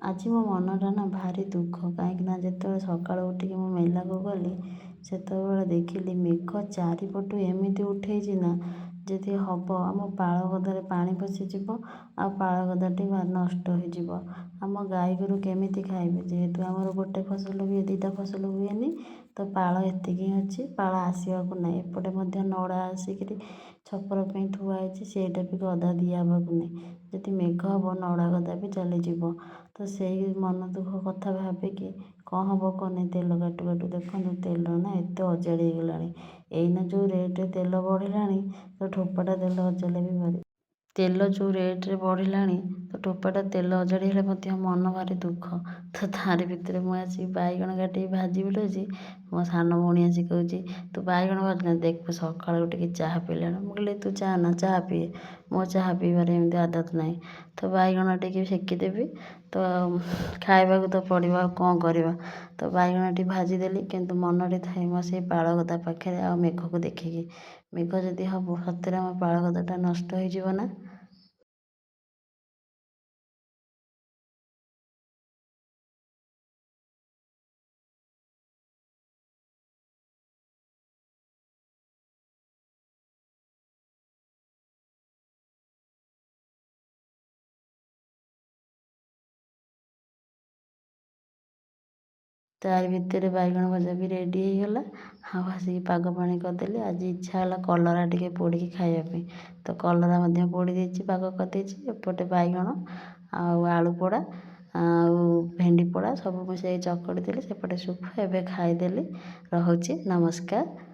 ଆଜି ମୋ ମନଟା ନା ଭାରି ଦୁଃଖ, କାହିଁକିନା ଯେତେବେଳେ ସକାଳୁ ଉଠିକି ମୁଁ ମେଲାକୁ ଗଲି ସେତେବେଳେ ଦେଖିଲି ମେଘ ଚାରିପଟୁ ଏମିତି ଉଠେଇଛି ନା ଯଦି ହବ ଆମ ପାଳ ଗଦାରେ ପାଣି ପଶିଯିବ ଆଉ ପାଳ ଗଦାଟି ନଷ୍ଟ ହୋଇଯିବ। ଆମ ଗାଈ ଗୋରୁ କେମିତି ଖାଇବେ? ଯେହେତୁ ଆମର ଗୋଟେ ଫସଲ ହୁଏ, ଦୁଇଟା ଫସଲ ହୁଏନି, ତ ପାଳ ଏତିକି ହିଁ ଅଛି, ପାଳ ଆସିବାକୁ ନାହିଁ। ଏପଟେ ମଧ୍ୟ ନଡ଼ା ଆସିକିରି ଛପର ପାଇଁ ଥୁଆ ହେଇଛି, ସେଇଟା ବି ଗଦା ଦିଆହେବାକୁ ନାହିଁ। ଯଦି ମେଘ ହବ ନଡ଼ା ଗଦା ବି ଚାଲିଯିବ। ତ ସେଇ ମନ ଦୁଃଖ କଥା ଭାବିକି କ'ଣ ହବ କ'ଣ ନାହିଁ, ତେଲ କାଟୁ କାଟୁ ଦେଖନ୍ତୁ ତେଲ ନା ଏତେ ଅଜାଡ଼ି ହେଇଗଲାଣି। ଏଇନା ଯେଉଁ ରେଟ୍ରେ ତେଲ ବଢ଼ିଲାଣି ତ ଠୋପାଟା ତେଲ ଅଜାଡ଼ିଲେ ବି ଭାରି ତେଲ ଯେଉଁ ରେଟ୍ରେ ବଢ଼ିଲାଣି ତ ଠୋପାଟା ତେଲ ଅଜାଡ଼ିଲେ ମଧ୍ୟ ମନ ଭାରି ଦୁଃଖ। ତ ତାରି ଭିତରେ ମୁଁ ଆସିକି ବାଇଗଣ କାଟିକି ଭାଜି ବୁଲୁଛି, ମୋ ସାନ ଭଉଣୀ ଆସି କହୁଛି ତୁ ବାଇଗଣ ଭାଜୁନା, ଦେଖ ସକାଳୁ ଉଠିକି ଚାହା ପିଇଲାଣି। ମୁଁ କହିଲି ତୁ ଚାହା ନା ଚାହା ପିଏ, ମୋ ଚାହା ପିଇବାରେ ଏମିତି ଆଦତ ନାହିଁ। ତ ବାଇଗଣ ଟିକେ ସେକିଦେବି, ତ ଖାଇବାକୁ ତ ପଡ଼ିବ, ଆଉ କ'ଣ କରିବା। ତ ବାଇଗଣଟି ଭାଜିଦେଲି, କିନ୍ତୁ ମନରେ ଥାଏ ମୋ ସେଇ ପାଳ ଗଦା ପାଖରେ ଆଉ ମେଘକୁ ଦେଖିକି। ମେଘ ଯଦି ହବ ସତରେ ଆମ ପାଳ ଗଦାଟା ନଷ୍ଟ ହେଇଯିବ ନା। ତାରି ଭିତରେ ବାଇଗଣ ଭଜା ବି ରେଡ଼ି ହେଇଗଲା। ଆଉ ଆସିକି ପାଗ ପାଣି କରିଦେଲି। ଆଜି ଇଚ୍ଛା ହେଲା କଲରା ଟିକେ ପୋଡ଼ିକି ଖାଇବା ପାଇଁ, ତ କଲରା ମଧ୍ୟ ପୋଡ଼ି ଦେଇଛି, ପାଗ କରିଦେଇଛି। ଏପଟେ ବାଇଗଣ ଆଉ ଆଳୁ ପୋଡ଼ା ଆଉ ଭେଣ୍ଡି ପୋଡ଼ା ସବୁ ମିଶାଇ ଚକଟି ଦେଲି, ସେପଟେ ଶୁଖୁଆ। ଏବେ ଖାଇଦେଲି। ରହୁଛି, ନମସ୍କାର।